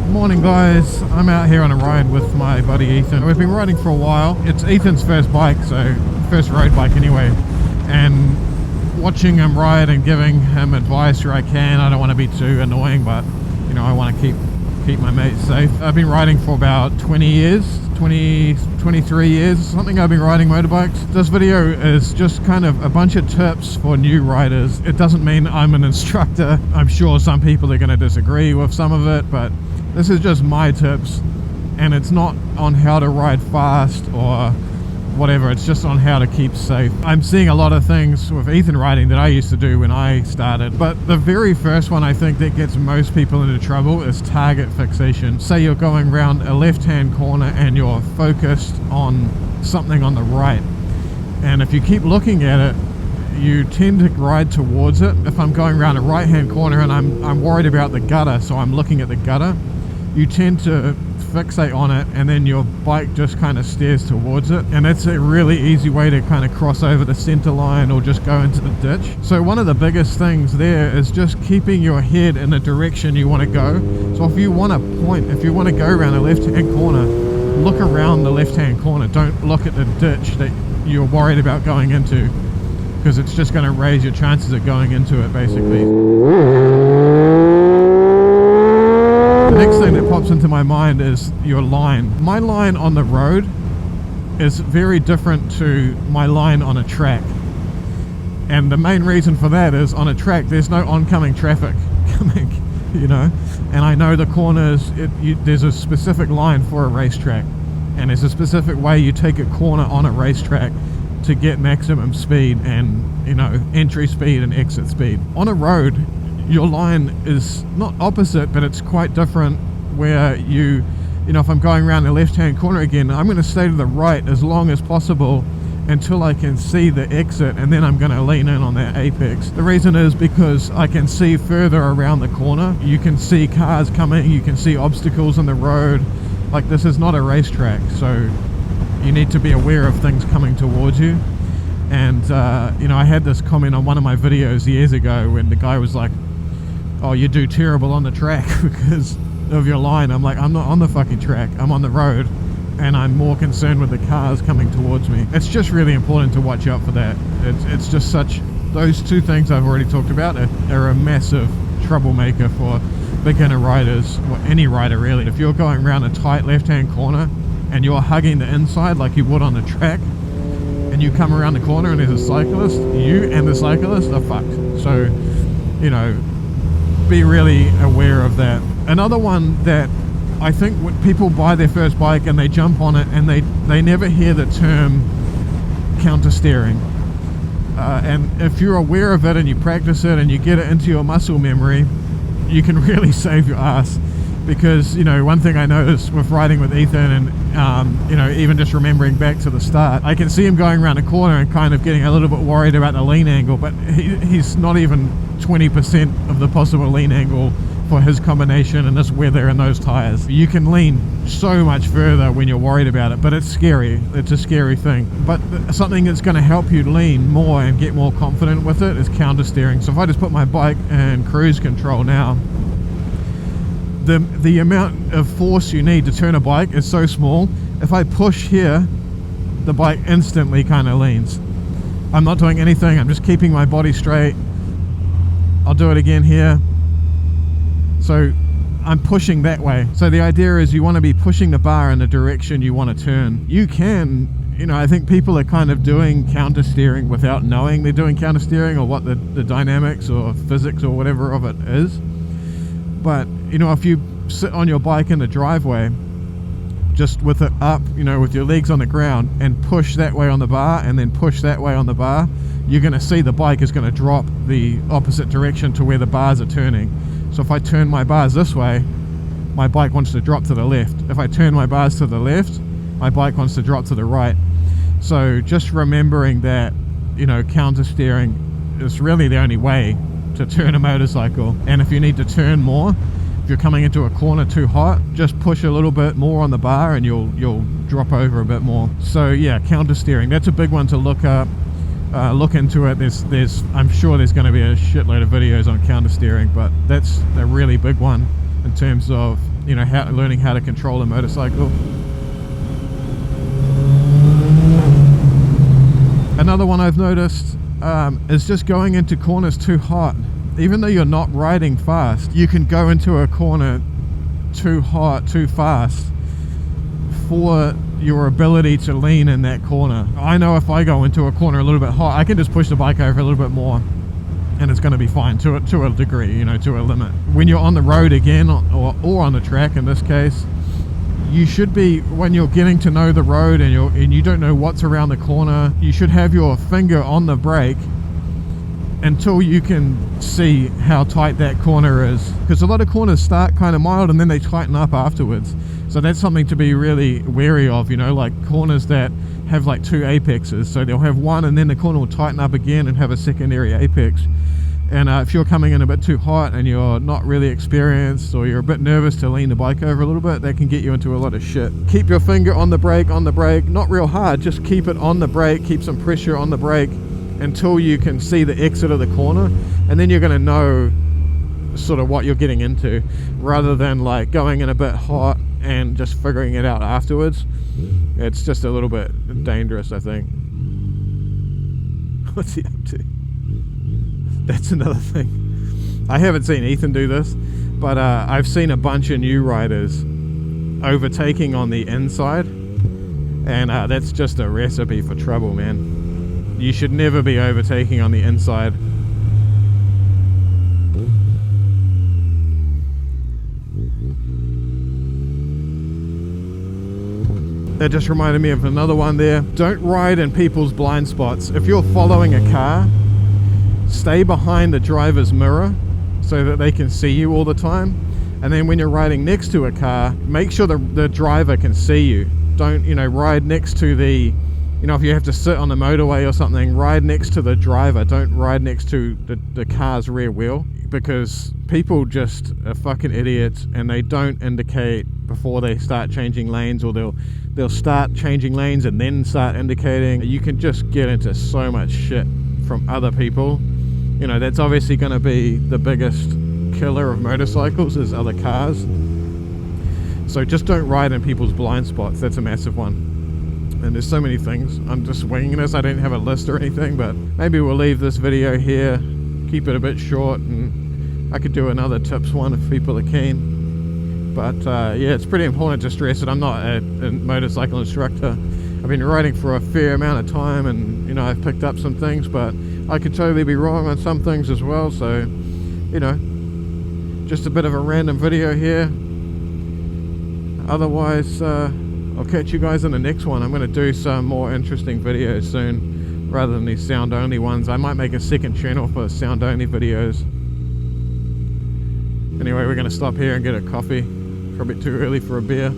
Morning guys, I'm out here on a ride with my buddy Ethan. We've been riding for a while. It's Ethan's first bike, so first road bike anyway, and watching him ride and giving him advice where I can. I don't want to be too annoying, but you know, I want to keep my mates safe. I've been riding for about 23 years, something. I've been riding motorbikes. This video is just kind of a bunch of tips for new riders. It doesn't mean I'm an instructor. I'm sure some people are going to disagree with some of it, but this is just my tips, and it's not on how to ride fast or whatever. It's just on how to keep safe. I'm seeing a lot of things with Ethan riding that I used to do when I started, but the very first one I think that gets most people into trouble is target fixation. Say you're going around a left-hand corner and you're focused on something on the right, and if you keep looking at it, you tend to ride towards it. If I'm going around a right-hand corner and I'm worried about the gutter, so I'm looking at the gutter, you tend to fixate on it, and then your bike just kind of steers towards it, and it's a really easy way to kind of cross over the center line or just go into the ditch. So one of the biggest things there is just keeping your head in the direction you want to go. So if you want to point, if you want to go around a left-hand corner, look around the left-hand corner. Don't look at the ditch that you're worried about going into, because it's just going to raise your chances of going into it, basically. The next thing that pops into my mind is your line. My line on the road is very different to my line on a track. And the main reason for that is on a track, there's no oncoming traffic coming, you know. And I know the corners, there's a specific line for a racetrack. And there's a specific way you take a corner on a racetrack to get maximum speed and, you know, entry speed and exit speed. On a road, your line is not opposite, but it's quite different, where you know, if I'm going around the left-hand corner again, I'm going to stay to the right as long as possible until I can see the exit, and then I'm going to lean in on that apex. The reason is because I can see further around the corner. You can see cars coming, you can see obstacles in the road. Like, this is not a racetrack, so you need to be aware of things coming towards you. And you know, I had this comment on one of my videos years ago when the guy was like, oh, you do terrible on the track because of your line. I'm like, I'm not on the fucking track, I'm on the road, and I'm more concerned with the cars coming towards me. It's just really important to watch out for that. It's just such, those two things I've already talked about are a massive troublemaker for beginner riders, or any rider really. If you're going around a tight left-hand corner and you're hugging the inside like you would on the track, and you come around the corner and there's a cyclist, you and the cyclist are fucked. So, you know, be really aware of that. Another one that I think when people buy their first bike and they jump on it and they never hear the term counter steering. And if you're aware of it and you practice it and you get it into your muscle memory, you can really save your ass. Because, you know, one thing I noticed with riding with Ethan and, you know, even just remembering back to the start, I can see him going around a corner and kind of getting a little bit worried about the lean angle, but he's not even 20% of the possible lean angle for his combination and this weather and those tires. You can lean so much further when you're worried about it, but it's scary. It's a scary thing. But something that's going to help you lean more and get more confident with it is counter steering. So if I just put my bike in cruise control now, the amount of force you need to turn a bike is so small. If I push here, the bike instantly kind of leans. I'm not doing anything, I'm just keeping my body straight. I'll do it again here. So I'm pushing that way. So the idea is you want to be pushing the bar in the direction you want to turn. You can, you know, I think people are kind of doing counter steering without knowing they're doing counter steering or what the dynamics or physics or whatever of it is. But, you know, if you sit on your bike in the driveway just with it up, you know, with your legs on the ground, and push that way on the bar and then push that way on the bar, you're going to see the bike is going to drop the opposite direction to where the bars are turning. So if I turn my bars this way, my bike wants to drop to the left. If I turn my bars to the left, my bike wants to drop to the right. So just remembering that, you know, counter steering is really the only way to turn a motorcycle. And if you need to turn more, if you're coming into a corner too hot, just push a little bit more on the bar and you'll drop over a bit more. So yeah, counter steering, that's a big one to look up. Look into it. There's I'm sure there's going to be a shitload of videos on counter steering, but that's a really big one in terms of, you know, learning how to control a motorcycle. Another one I've noticed is just going into corners too hot. Even though you're not riding fast, you can go into a corner too hot, too fast for your ability to lean in that corner. I know if I go into a corner a little bit hot, I can just push the bike over a little bit more and it's going to be fine to a degree, you know, to a limit. When you're on the road again, or on the track in this case, you should be, when you're getting to know the road and you don't know what's around the corner, you should have your finger on the brake until you can see how tight that corner is, because a lot of corners start kind of mild and then they tighten up afterwards. So that's something to be really wary of, you know, like corners that have like two apexes. So they'll have one and then the corner will tighten up again and have a secondary apex. And if you're coming in a bit too hot and you're not really experienced, or you're a bit nervous to lean the bike over a little bit, that can get you into a lot of shit. Keep your finger on the brake, not real hard, just keep it on the brake, keep some pressure on the brake until you can see the exit of the corner, and then you're going to know sort of what you're getting into, rather than like going in a bit hot and just figuring it out afterwards. It's just a little bit dangerous, I think. What's he up to? That's another thing. I haven't seen Ethan do this, but I've seen a bunch of new riders overtaking on the inside, and that's just a recipe for trouble, man. You should never be overtaking on the inside. That just reminded me of another one there. Don't ride in people's blind spots. If you're following a car, stay behind the driver's mirror so that they can see you all the time. And then when you're riding next to a car, make sure the driver can see you. Don't, you know, ride next to the, you know, if you have to sit on the motorway or something, ride next to the driver. Don't ride next to the car's rear wheel, because people just are fucking idiots and they don't indicate before they start changing lanes, or they'll start changing lanes and then start indicating. You can just get into so much shit from other people. You know, that's obviously going to be the biggest killer of motorcycles, is other cars. So just don't ride in people's blind spots. That's a massive one. And there's so many things. I'm just winging this. I don't have a list or anything, but maybe we'll leave this video here, keep it a bit short, and I could do another tips one if people are keen. But yeah, it's pretty important to stress that I'm not a motorcycle instructor. I've been riding for a fair amount of time, and you know, I've picked up some things, but I could totally be wrong on some things as well. So, you know, just a bit of a random video here. Otherwise, I'll catch you guys in the next one. I'm going to do some more interesting videos soon, rather than these sound only ones. I might make a second channel for sound only videos. Anyway, we're going to stop here and get a coffee. Probably too early for a beer.